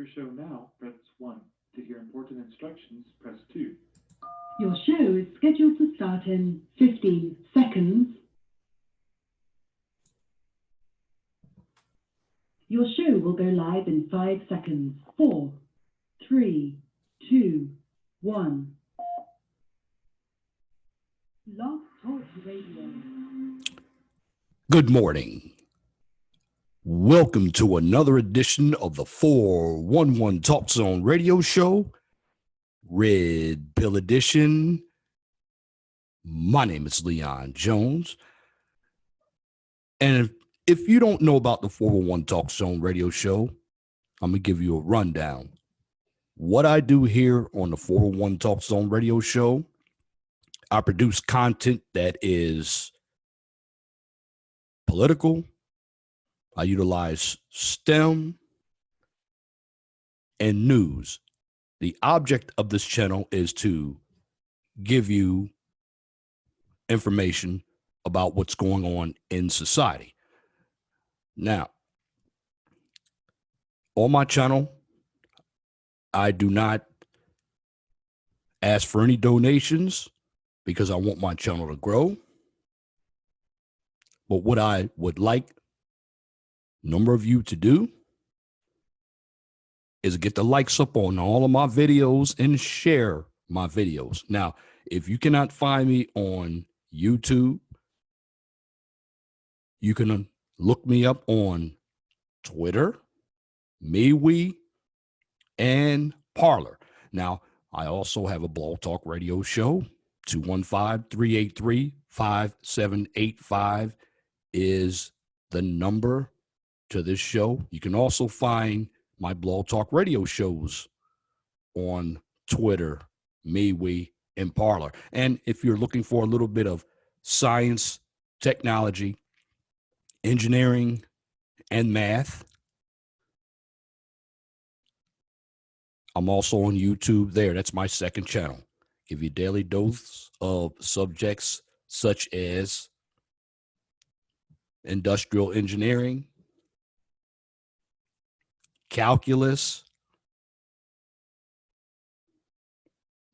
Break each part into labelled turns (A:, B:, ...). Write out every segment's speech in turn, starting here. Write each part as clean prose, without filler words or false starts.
A: your show now, press 1. To hear important instructions, press 2.
B: Your show is scheduled to start in 15 seconds. Your show will go live in 5 seconds. 4, 3, 2, 1. Blog Talk Radio.
C: Good morning. Welcome to another edition of the 411 Talk Zone radio show, Red Pill Edition. My name is Leon Jones. And if you don't know about the 411 Talk Zone radio show, I'm going to give you a rundown. What I do here on the 411 Talk Zone radio show, I produce content that is political. I utilize STEM and news. The object of this channel is to give you information about what's going on in society. Now, on my channel, I do not ask for any donations because I want my channel to grow. But what I would like a number of you to do is get the likes up on all of my videos and share my videos. Now, if you cannot find me on YouTube, you can look me up on Twitter, MeWe, and Parler. Now, I also have a Blog Talk radio show. 215-383-5785 is the number to this show. You can also find my Blog Talk radio shows on Twitter, MeWe, and Parler. And if you're looking for a little bit of science, technology, engineering, and math, I'm also on YouTube there. That's my second channel. Give you a daily dose of subjects such as industrial engineering, calculus,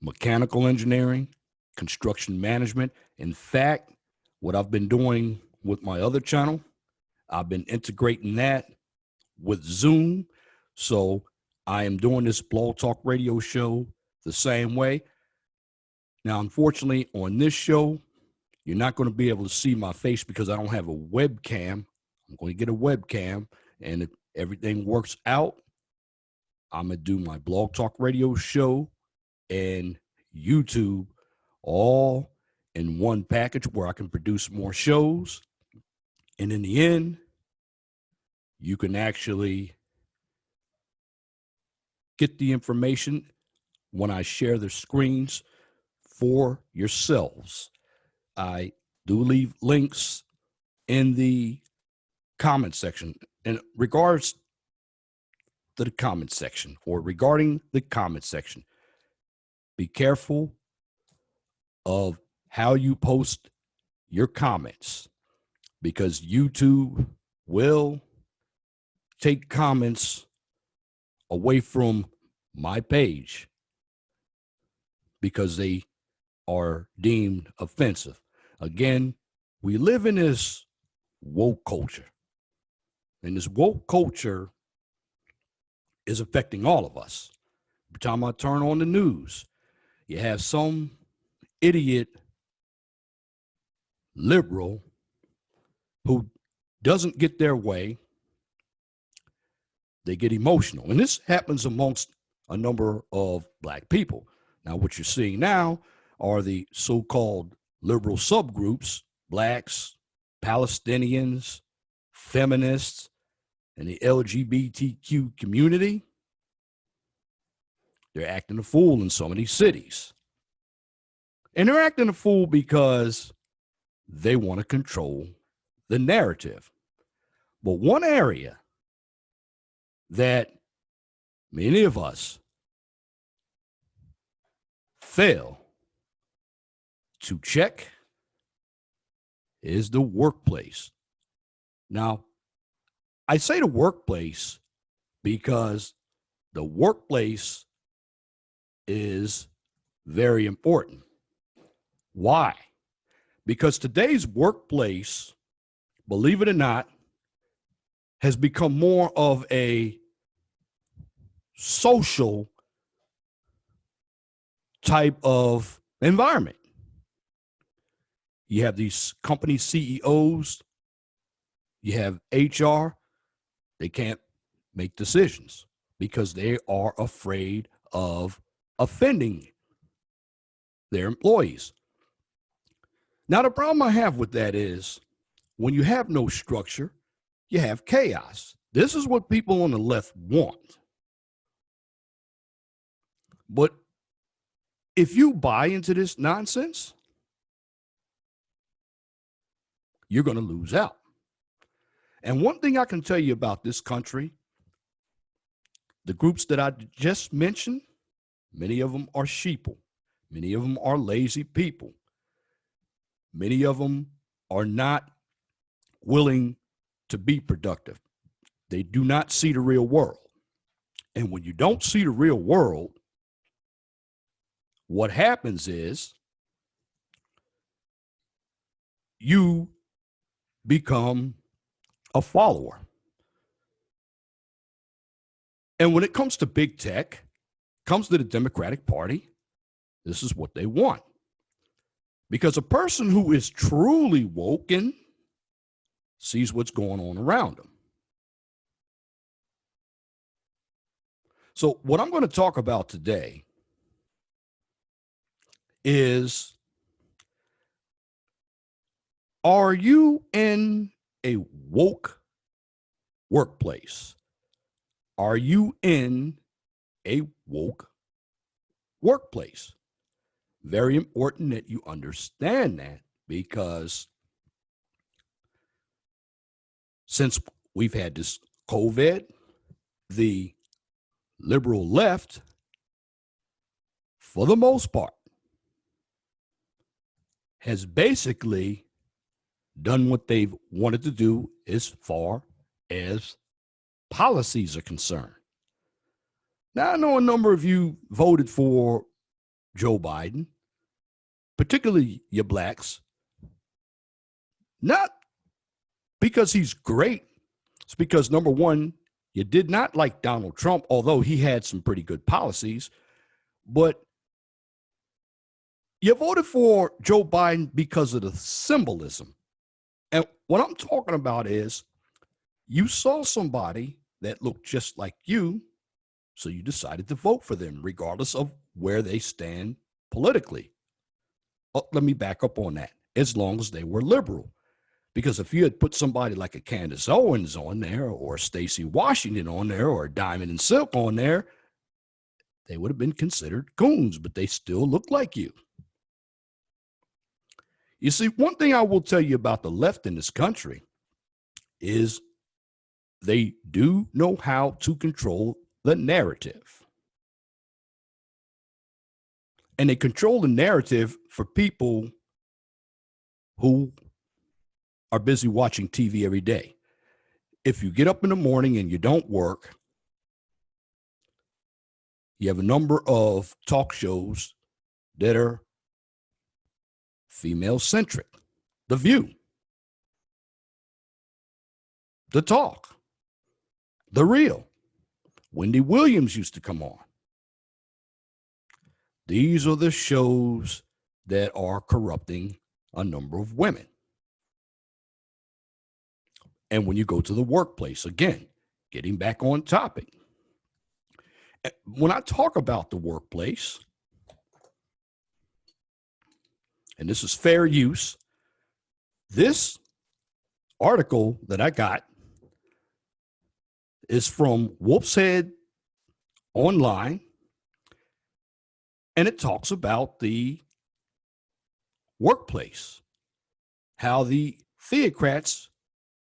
C: mechanical engineering, construction management. In fact, what I've been doing with my other channel, I've been integrating that with Zoom. So I am doing this Blog Talk radio show the same way. Now, unfortunately, on this show, you're not going to be able to see my face because I don't have a webcam. I'm going to get a webcam, and if everything works out, I'm going to do my Blog Talk radio show and YouTube all in one package where I can produce more shows. And in the end, you can actually get the information when I share the screens for yourselves. I do leave links in the comment section. In regards to the comment section, or regarding the comment section, be careful of how you post your comments, because YouTube will take comments away from my page because they are deemed offensive. Again, we live in this woke culture, and this woke culture is affecting all of us. Every time I turn on the news, you have some idiot liberal who doesn't get their way. They get emotional. And this happens amongst a number of black people. Now, what you're seeing now are the so-called liberal subgroups, blacks, Palestinians, feminists, and the LGBTQ community. They're acting a fool in so many cities. And they're acting a fool because they want to control the narrative. But one area that many of us fail to check is the workplace. Now, I say the workplace because the workplace is very important. Why? Because today's workplace, believe it or not, has become more of a social type of environment. You have these company CEOs, you have HR, they can't make decisions because they are afraid of offending their employees. Now, the problem I have with that is when you have no structure, you have chaos. This is what people on the left want. But if you buy into this nonsense, you're going to lose out. And one thing I can tell you about this country, the groups that I just mentioned, many of them are sheeple. Many of them are lazy people. Many of them are not willing to be productive. They do not see the real world. And when you don't see the real world, what happens is you become a follower. And when it comes to big tech, comes to the Democratic Party, this is what they want. Because a person who is truly woken sees what's going on around them. So what I'm going to talk about today is, are you in a woke workplace? Are you in a woke workplace? Very important that you understand that, because since we've had this COVID, the liberal left, for the most part, has basically done what they've wanted to do as far as policies are concerned. Now, I know a number of you voted for Joe Biden, particularly you blacks, not because he's great. It's because, number one, you did not like Donald Trump, although he had some pretty good policies, but you voted for Joe Biden because of the symbolism. And what I'm talking about is you saw somebody that looked just like you, so you decided to vote for them, regardless of where they stand politically. Let me back up on that. As long as they were liberal. Because if you had put somebody like a Candace Owens on there, or Stacey Washington on there, or Diamond and Silk on there, they would have been considered goons, but they still look like you. You see, one thing I will tell you about the left in this country is they do know how to control the narrative. And they control the narrative for people who are busy watching TV every day. If you get up in the morning and you don't work, you have a number of talk shows that are female-centric. The View, The Talk, The Real. Wendy Williams used to come on. These are the shows that are corrupting a number of women. And when you go to the workplace, again, getting back on topic, when I talk about the workplace, and this is fair use, this article that I got is from Wolf's Head Online, and it talks about the workplace, how the theocrats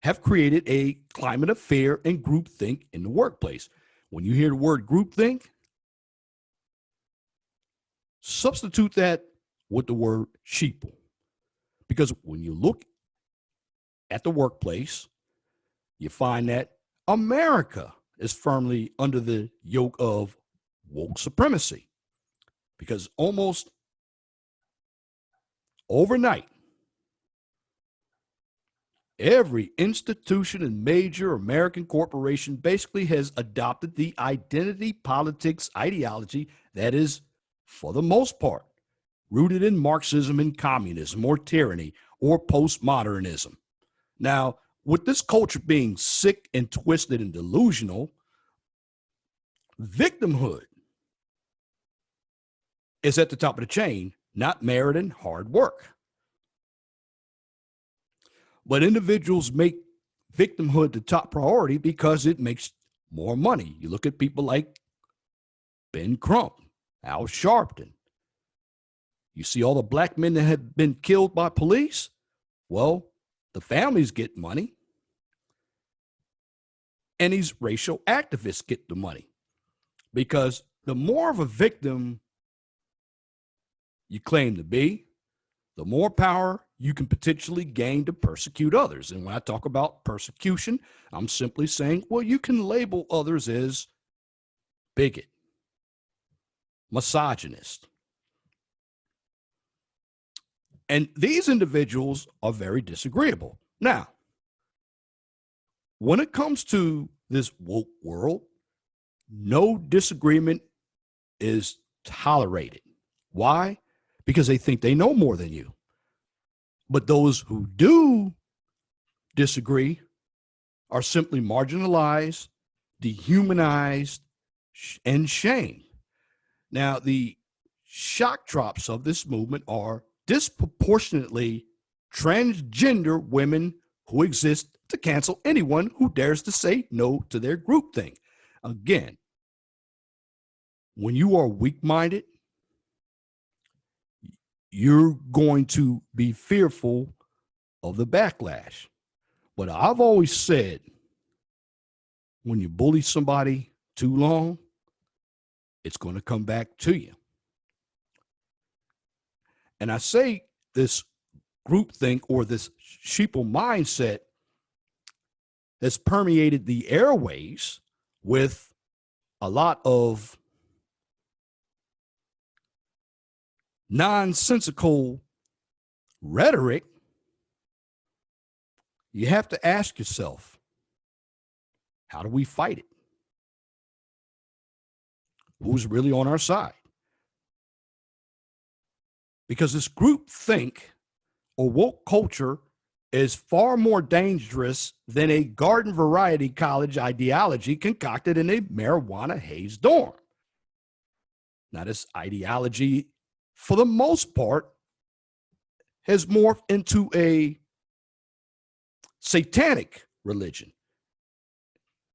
C: have created a climate of fear and groupthink in the workplace. When you hear the word groupthink, substitute that with the word sheeple. Because when you look at the workplace, you find that America is firmly under the yoke of woke supremacy, because almost overnight, every institution and major American corporation basically has adopted the identity politics ideology that is, for the most part, rooted in Marxism and communism or tyranny or postmodernism. Now, with this culture being sick and twisted and delusional, victimhood is at the top of the chain, not merit and hard work. But individuals make victimhood the top priority because it makes more money. You look at people like Ben Crump, Al Sharpton. You see all the black men that have been killed by police. Well, the families get money, and these racial activists get the money, because the more of a victim you claim to be, the more power you can potentially gain to persecute others. And when I talk about persecution, I'm simply saying, well, you can label others as bigot, misogynist. And these individuals are very disagreeable. Now, when it comes to this woke world, no disagreement is tolerated. Why? Because they think they know more than you. But those who do disagree are simply marginalized, dehumanized, and shamed. Now, the shock drops of this movement are disproportionately transgender women who exist to cancel anyone who dares to say no to their groupthink. Again, when you are weak-minded, you're going to be fearful of the backlash. But I've always said, when you bully somebody too long, it's going to come back to you. And I say this groupthink or this sheeple mindset has permeated the airways with a lot of nonsensical rhetoric. You have to ask yourself, how do we fight it? Who's really on our side? Because this groupthink or woke culture is far more dangerous than a garden variety college ideology concocted in a marijuana haze dorm. Now, this ideology, for the most part, has morphed into a satanic religion.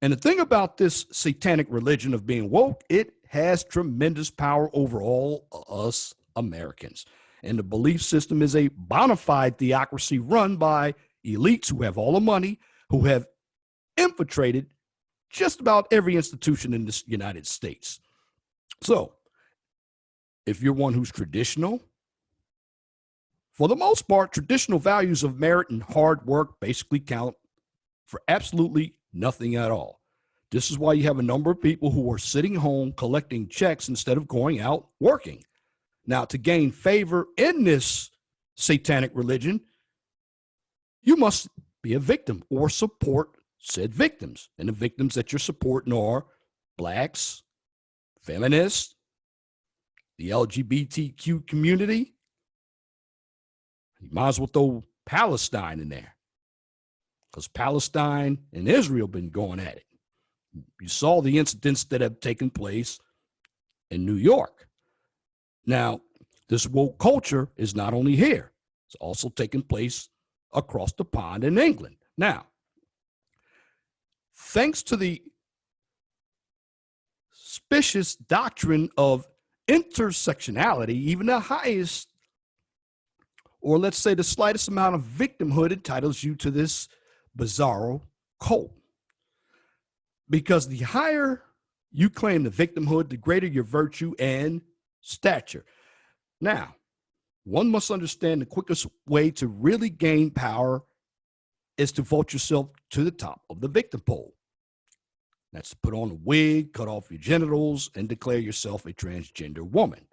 C: And the thing about this satanic religion of being woke, it has tremendous power over all us Americans. And the belief system is a bona fide theocracy run by elites who have all the money, who have infiltrated just about every institution in the United States. So, if you're one who's traditional, for the most part, traditional values of merit and hard work basically count for absolutely nothing at all. This is why you have a number of people who are sitting home collecting checks instead of going out working. Now, to gain favor in this satanic religion, you must be a victim or support said victims. And the victims that you're supporting are blacks, feminists, the LGBTQ community. You might as well throw Palestine in there, because Palestine and Israel have been going at it. You saw the incidents that have taken place in New York. Now, this woke culture is not only here, it's also taking place across the pond in England. Now, thanks to the suspicious doctrine of intersectionality, even the highest, or let's say the slightest amount of victimhood entitles you to this bizarro cult. Because the higher you claim the victimhood, the greater your virtue and stature. Now, one must understand the quickest way to really gain power is to vote yourself to the top of the victim poll. That's to put on a wig, cut off your genitals, and declare yourself a transgender woman.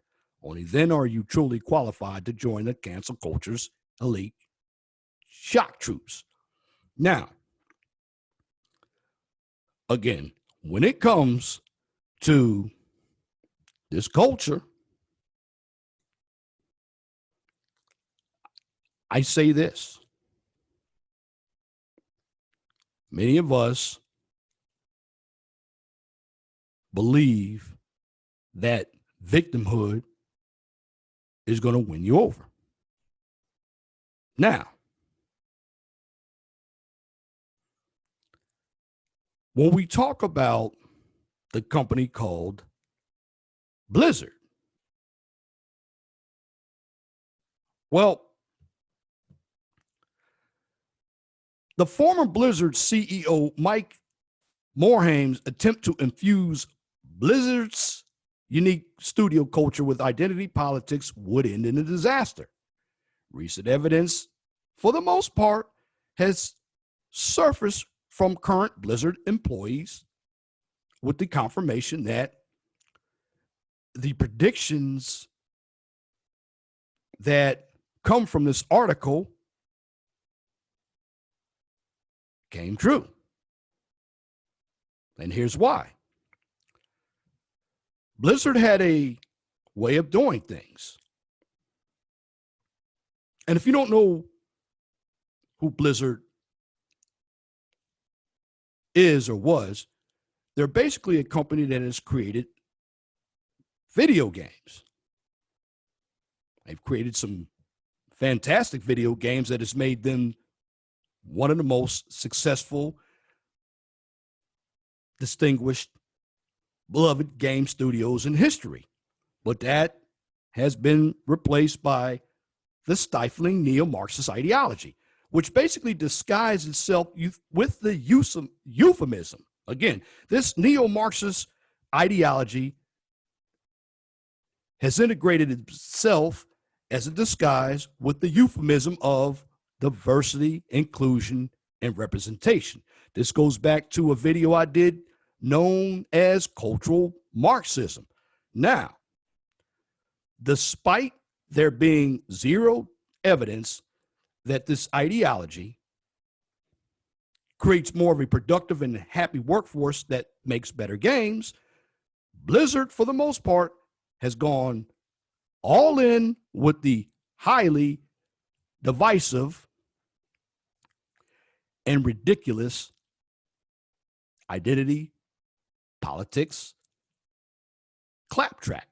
C: Only then are you truly qualified to join the cancel culture's elite shock troops. Now, again, when it comes to this culture, I say this. Many of us believe that victimhood is going to win you over. Now, when we talk about the company called Blizzard, well, the former Blizzard CEO, Mike Morhaim's attempt to infuse Blizzard's unique studio culture with identity politics would end in a disaster. Recent evidence, for the most part, has surfaced from current Blizzard employees with the confirmation that the predictions that come from this article came true. And here's why. Blizzard had a way of doing things. And if you don't know who Blizzard is or was, they're basically a company that has created video games. They've created some fantastic video games that has made them one of the most successful, distinguished, beloved game studios in history. But that has been replaced by the stifling neo-Marxist ideology, which basically disguises itself with the use of euphemism. Again, this neo-Marxist ideology has integrated itself as a disguise with the euphemism of diversity, inclusion, and representation. This goes back to a video I did known as cultural Marxism. Now, despite there being zero evidence that this ideology creates more of a productive and happy workforce that makes better games, Blizzard, for the most part, has gone all in with the highly divisive and ridiculous identity politics claptrap.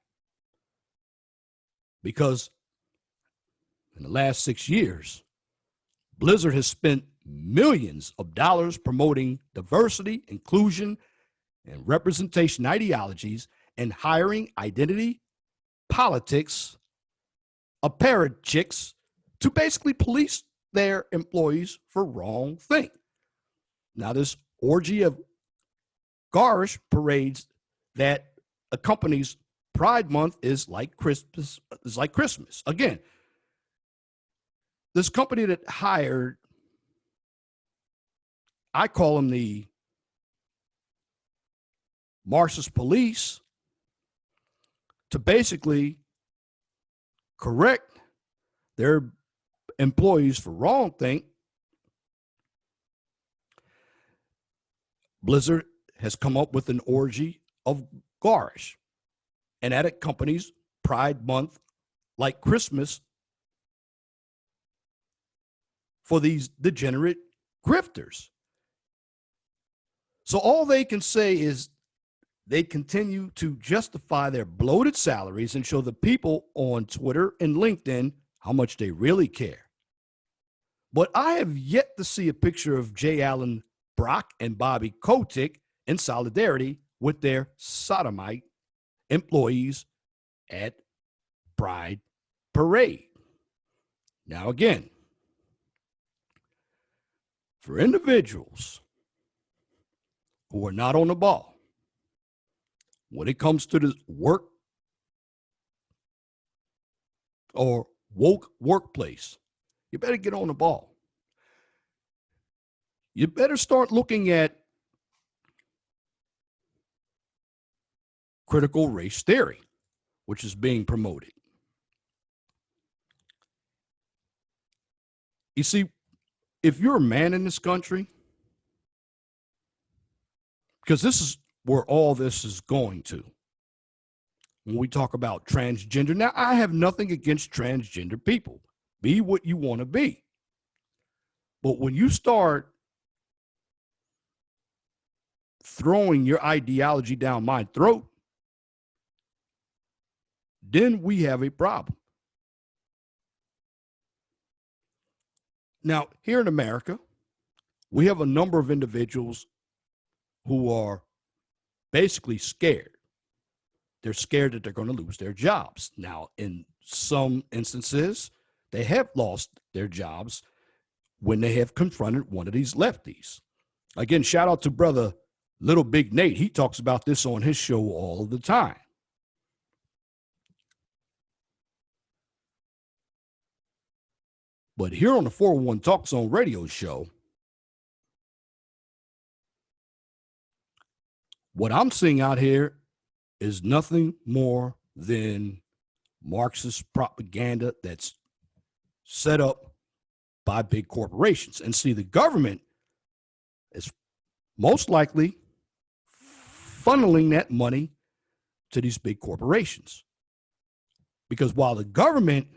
C: Because in the last 6 years, Blizzard has spent millions of dollars promoting diversity, inclusion, and representation ideologies and hiring identity politics apparatchiks to basically police their employees for wrong thing. Now, this orgy of garish parades that accompanies Pride Month is like Christmas. Again, this company that hired, I call them the Marxist police, to basically correct their employees for wrong thing. Blizzard has come up with an orgy of garish, and that accompanies Pride Month like Christmas for these degenerate grifters. So all they can say is they continue to justify their bloated salaries and show the people on Twitter and LinkedIn how much they really care. But I have yet to see a picture of J. Allen Brock and Bobby Kotick in solidarity with their sodomite employees at Pride Parade. Now, again, for individuals who are not on the ball, when it comes to the work or woke workplace, you better get on the ball. You better start looking at critical race theory, which is being promoted. You see, if you're a man in this country, because this is where all this is going to, when we talk about transgender, now I have nothing against transgender people. Be what you want to be. But when you start throwing your ideology down my throat, then we have a problem. Now, here in America, we have a number of individuals who are basically scared. They're scared that they're going to lose their jobs. Now, in some instances, they have lost their jobs when they have confronted one of these lefties. Again, shout out to brother Little Big Nate. He talks about this on his show all the time. But here on the 401 Talk Zone radio show, what I'm seeing out here is nothing more than Marxist propaganda that's set up by big corporations. And see, the government is most likely funneling that money to these big corporations. Because while the government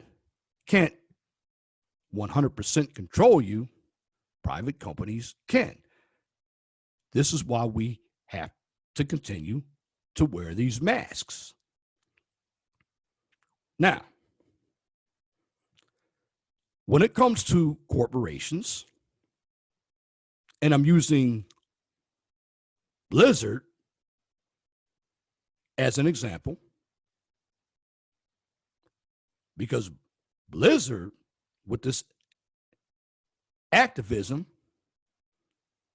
C: can't 100% control you, private companies can. This is why we have to continue to wear these masks. Now, when it comes to corporations, and I'm using Blizzard as an example, because Blizzard, with this activism,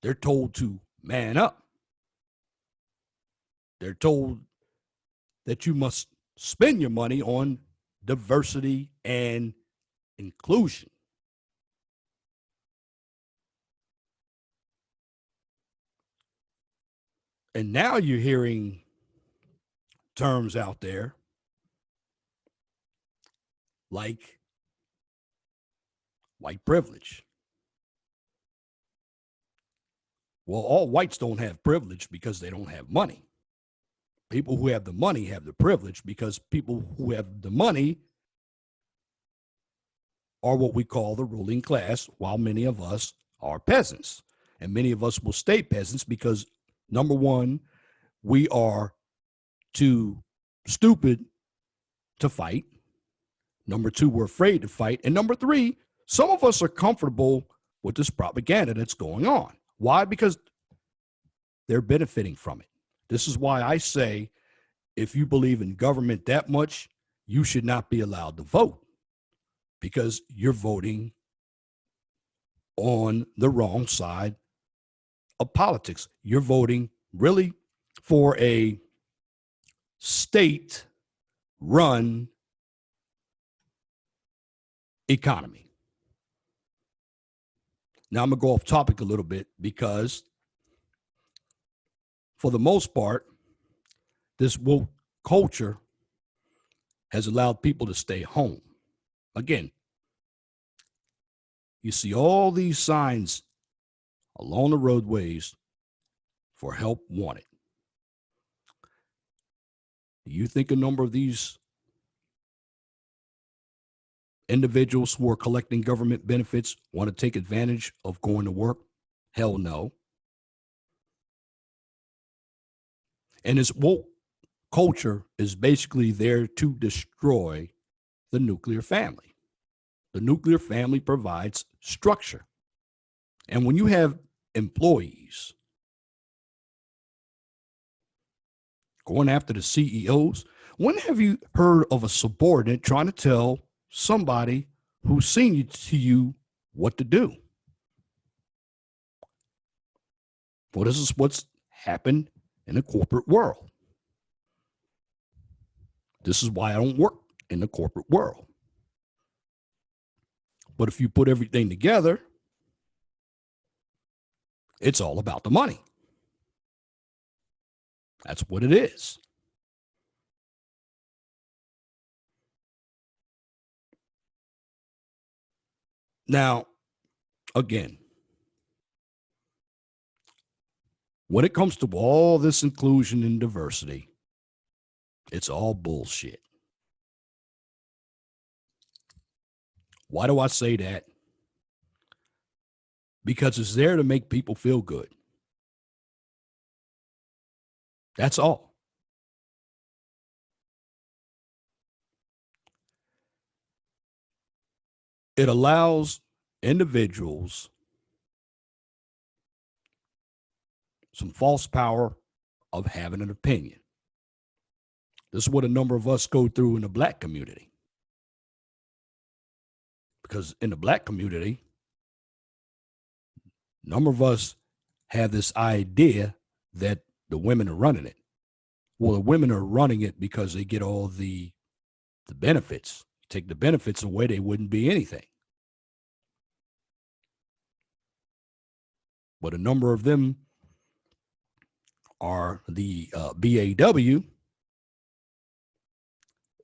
C: they're told to man up. They're told that you must spend your money on diversity and inclusion. And now you're hearing terms out there like white privilege. Well, all whites don't have privilege because they don't have money. People who have the money have the privilege because people who have the money are what we call the ruling class, while many of us are peasants. And many of us will stay peasants because, number one, we are too stupid to fight. Number two, we're afraid to fight. And number three, some of us are comfortable with this propaganda that's going on. Why? Because they're benefiting from it. This is why I say, if you believe in government that much, you should not be allowed to vote, because you're voting on the wrong side of politics. You're voting really for a state-run economy. Now, I'm going to go off topic a little bit because, for the most part, this woke culture has allowed people to stay home. Again, you see all these signs along the roadways for help wanted. Do you think a number of these individuals who are collecting government benefits want to take advantage of going to work? Hell no. And this woke culture is basically there to destroy the nuclear family. The nuclear family provides structure. And when you have employees going after the CEOs, when have you heard of a subordinate trying to tell somebody who's senior to you what to do? Well, this is what's happened in the corporate world. This is why I don't work in the corporate world. But if you put everything together, it's all about the money. That's what it is. Now, again, when it comes to all this inclusion and diversity, it's all bullshit. Why do I say that? Because it's there to make people feel good. That's all. It allows individuals some false power of having an opinion. This is what a number of us go through in the Black community. Because in the Black community, a number of us have this idea that the women are running it. Well, the women are running it because they get all the benefits. Take the benefits away, they wouldn't be anything. But a number of them are the BAW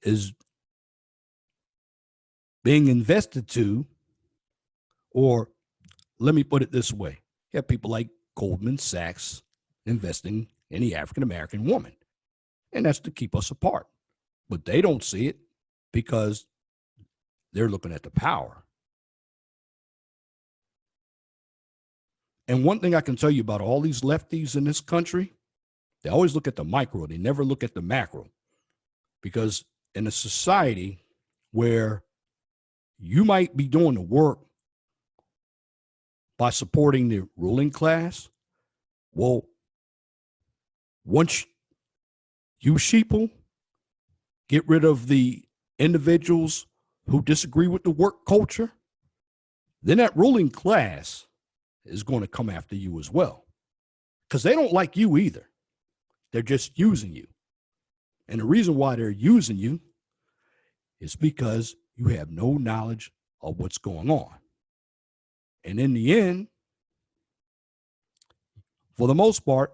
C: is being invested to, or let me put it this way. You have people like Goldman Sachs investing in the African-American woman, and that's to keep us apart. But they don't see it because they're looking at the power. And one thing I can tell you about all these lefties in this country, they always look at the micro. They never look at the macro. Because in a society where you might be doing the work by supporting the ruling class, well, once you sheeple get rid of the individuals who disagree with the work culture, then that ruling class is going to come after you as well. Because they don't like you either. They're just using you. And the reason why they're using you is because you have no knowledge of what's going on. And in the end, for the most part,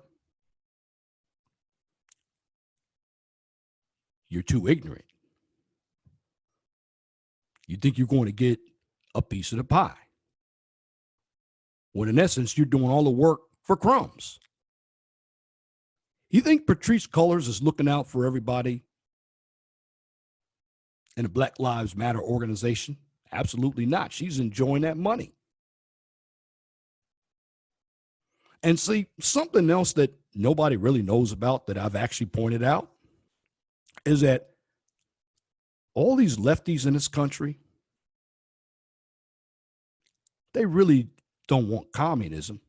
C: you're too ignorant. You think you're going to get a piece of the pie. When in essence, you're doing all the work for crumbs. You think Patrice Cullors is looking out for everybody in the Black Lives Matter organization? Absolutely not. She's enjoying that money. And see, something else that nobody really knows about that I've actually pointed out is that all these lefties in this country, they really don't want communism.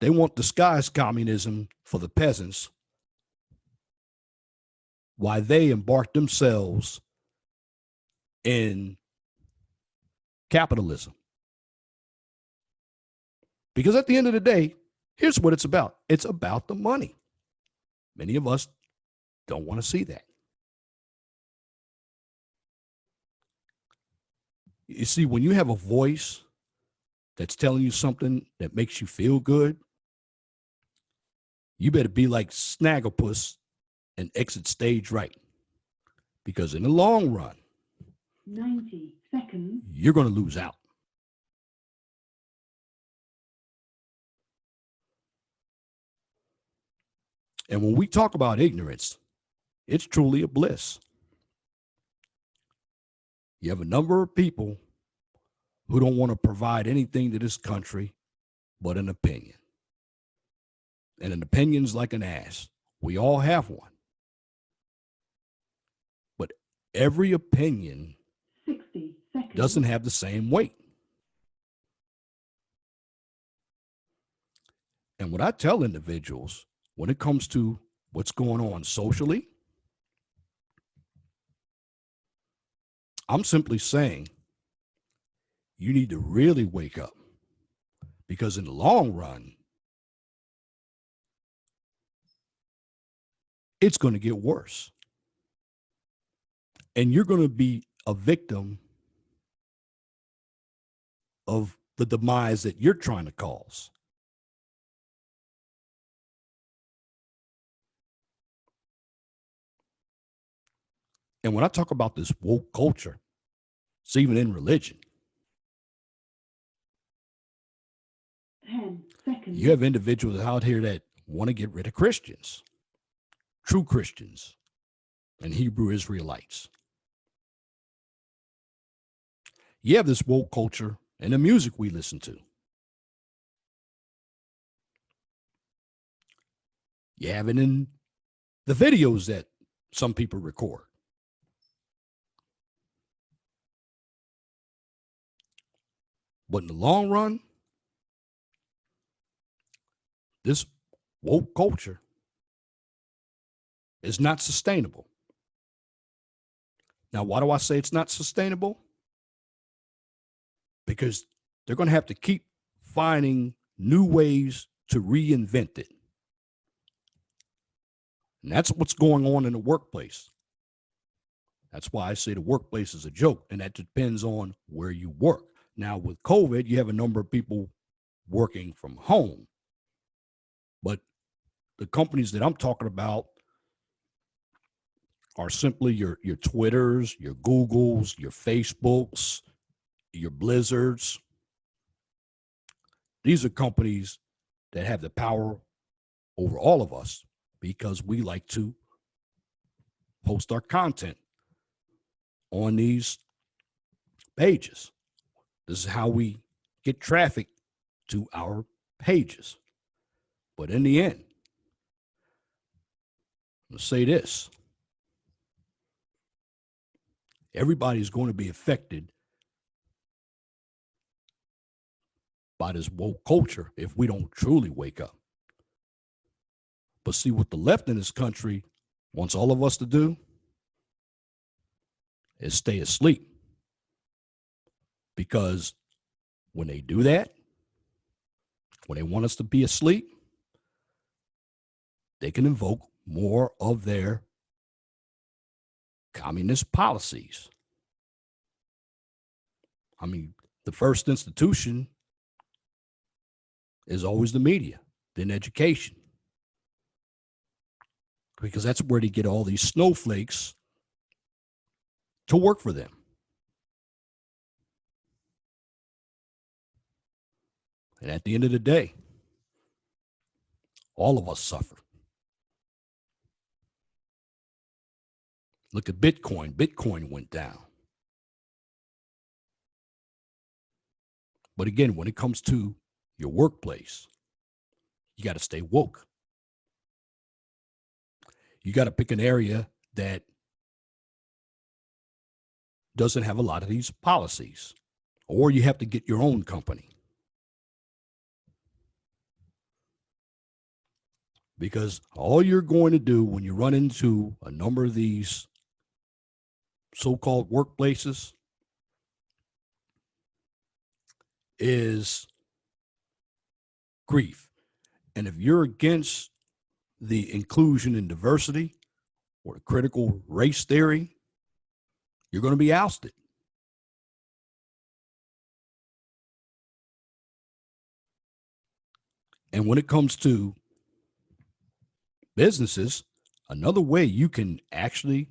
C: They want disguised communism for the peasants while they embark themselves in capitalism. Because at the end of the day, here's what it's about. It's about the money. Many of us don't want to see that. You see, when you have a voice that's telling you something that makes you feel good, you better be like Snagglepuss and exit stage right. Because in the long run,
B: 90 seconds.
C: You're going to lose out. And when we talk about ignorance, it's truly a bliss. You have a number of people who don't want to provide anything to this country but an opinion. And an opinion's like an ass. We all have one. But every opinion
B: 60 seconds.
C: doesn't have the same weight. And what I tell individuals when it comes to what's going on socially, I'm simply saying you need to really wake up, because in the long run, it's going to get worse. And you're going to be a victim of the demise that you're trying to cause. And when I talk about this woke culture, It's even in religion.
B: 10 seconds.
C: You have individuals out here that want to get rid of Christians, true Christians, and Hebrew Israelites. You have this woke culture and the music we listen to. You have it in the videos that some people record. But in the long run, this woke culture is not sustainable. Now, why do I say it's not sustainable? Because they're going to have to keep finding new ways to reinvent it. And that's what's going on in the workplace. That's why I say the workplace is a joke, and that depends on where you work. Now, with COVID, you have a number of people working from home. But the companies that I'm talking about are simply your Twitters, your Googles, your Facebooks, your Blizzards. These are companies that have the power over all of us because we like to post our content on these pages. This is how we get traffic to our pages. But in the end, let's say this. Everybody's going to be affected by this woke culture if we don't truly wake up. But see, what the left in this country wants all of us to do is stay asleep. Because when they do that, when they want us to be asleep, they can invoke more of their communist policies. I mean, the first institution is always the media, then education. Because that's where they get all these snowflakes to work for them. And at the end of the day, all of us suffer. Look at Bitcoin. Bitcoin went down. But again, when it comes to your workplace, you got to stay woke. You got to pick an area that doesn't have a lot of these policies, or you have to get your own company. Because all you're going to do when you run into a number of these so-called workplaces is grief. And if you're against the inclusion and diversity or the critical race theory, you're going to be ousted. And when it comes to businesses, another way you can actually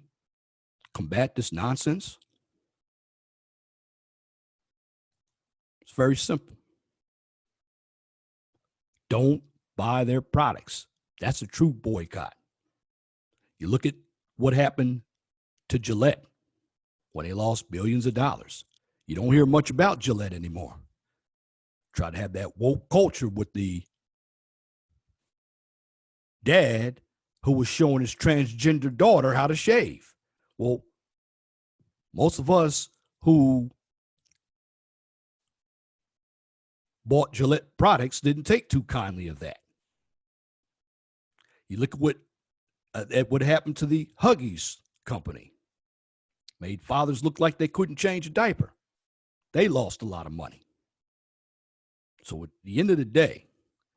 C: combat this nonsense, it's very simple. Don't buy their products. That's a true boycott. You look at what happened to Gillette when they lost billions of dollars. You don't hear much about Gillette anymore. Try to have that woke culture with the dad who was showing his transgender daughter how to shave. Well, most of us who bought Gillette products didn't take too kindly of that. You look at what happened to the Huggies company. Made fathers look like they couldn't change a diaper. They lost a lot of money. So at the end of the day,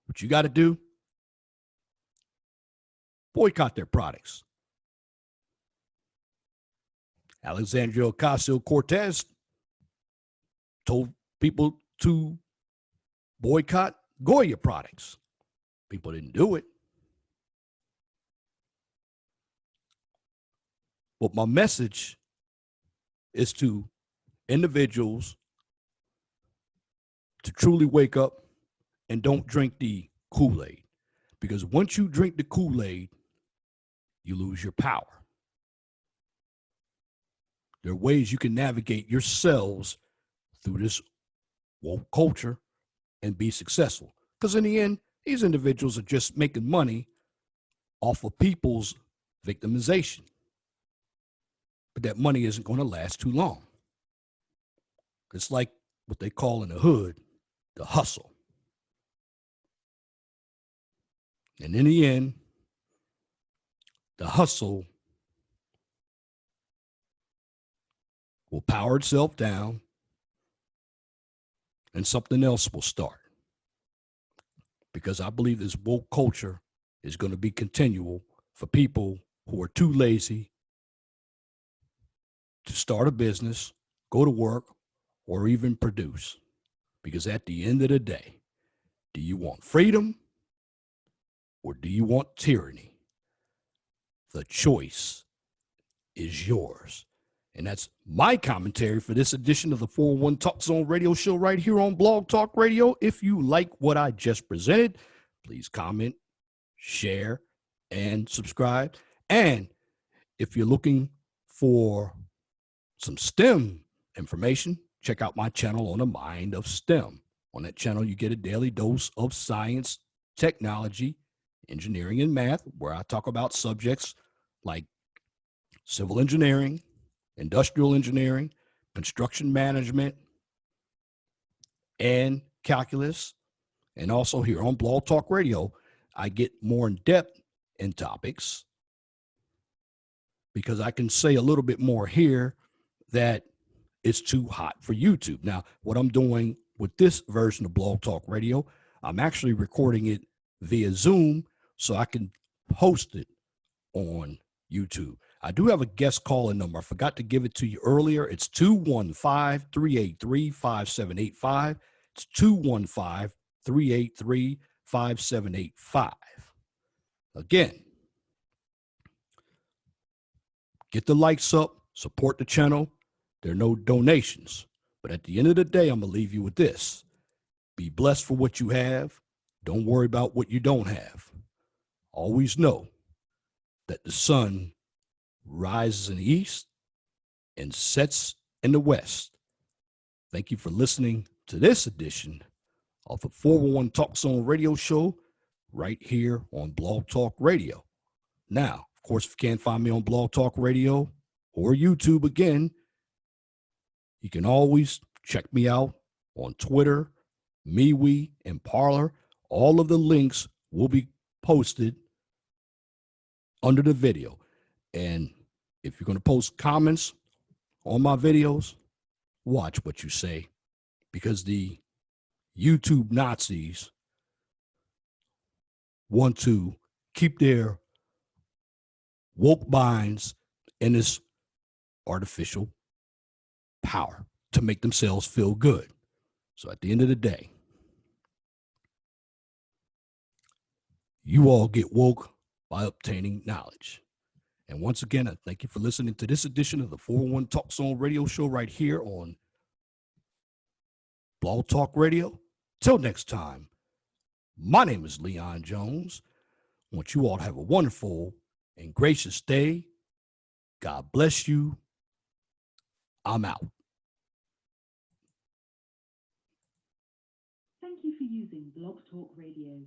C: what you got to do, boycott their products. Alexandria Ocasio-Cortez told people to boycott Goya products. People didn't do it. But my message is to individuals to truly wake up and don't drink the Kool-Aid. Because once you drink the Kool-Aid, you lose your power. There are ways you can navigate yourselves through this woke culture and be successful. Because in the end, these individuals are just making money off of people's victimization. But that money isn't going to last too long. It's like what they call in the hood, the hustle. And in the end, the hustle will power itself down and something else will start. Because I believe this woke culture is going to be continual for people who are too lazy to start a business, go to work, or even produce. Because at the end of the day, do you want freedom or do you want tyranny? The choice is yours. And that's my commentary for this edition of the 401 Talk Zone radio show right here on Blog Talk Radio. If you like what I just presented, please comment, share, and subscribe. And if you're looking for some STEM information, check out my channel on the Mind of STEM. On that channel, you get a daily dose of science, technology, engineering, and math, where I talk about subjects like civil engineering, industrial engineering, construction management, and calculus. And also here on Blog Talk Radio, I get more in depth in topics because I can say a little bit more here that it's too hot for YouTube. Now, what I'm doing with this version of Blog Talk Radio, I'm actually recording it via Zoom so I can post it on YouTube. I do have a guest calling number. I forgot to give it to you earlier. It's 215-383-5785. It's 215-383-5785. Again, get the likes up, support the channel. There are no donations. But at the end of the day, I'm going to leave you with this. Be blessed for what you have. Don't worry about what you don't have. Always know that the sun rises in the east and sets in the west. Thank you for listening to this edition of the 401 Talk Zone radio show right here on Blog Talk Radio. Now, of course, if you can't find me on Blog Talk Radio or YouTube again, you can always check me out on Twitter, MeWe, and Parler. All of the links will be posted under the video. And if you're going to post comments on my videos, watch what you say, because the YouTube Nazis want to keep their woke minds in this artificial power to make themselves feel good. So at the end of the day, you all get woke by obtaining knowledge. And once again, I thank you for listening to this edition of the 401 Talk Zone radio show right here on Blog Talk Radio. Till next time, my name is Leon Jones. I want you all to have a wonderful and gracious day. God bless you. I'm out.
B: Thank you for using Blog Talk Radio.